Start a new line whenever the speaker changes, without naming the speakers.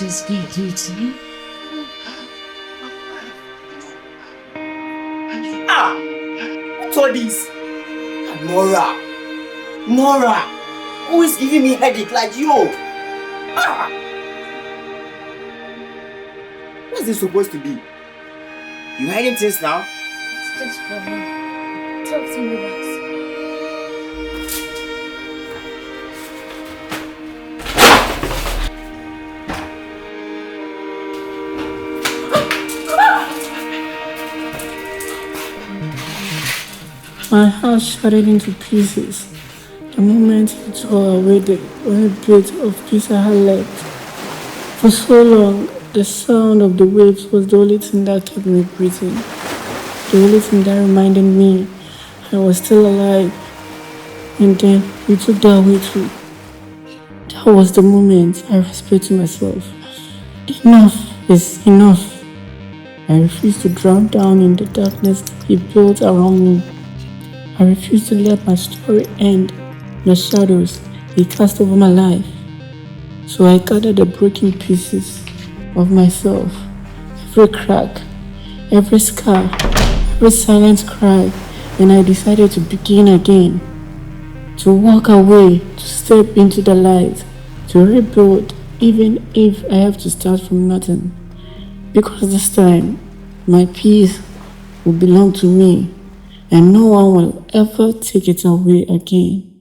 just be you to me?
What's all this? Nora, always giving me headache like yo. What's this supposed to be? You hiding things now?
It's just for me. Talk to me, relax.
My heart shattered into pieces. The moment I tore away the only bit of peace I had left. For so long, the sound of the waves was the only thing that kept me breathing. The only thing that reminded me I was still alive. And then you took that away too. That was the moment I whispered to myself, enough is enough. I refused to drown down in the darkness that he built around me. I refuse to let my story end in the shadows he cast over my life. So I gathered the broken pieces of myself, every crack, every scar, every silent cry, and I decided to begin again, to walk away, to step into the light, to rebuild, even if I have to start from nothing. Because this time, my peace will belong to me, and no one will ever take it away again.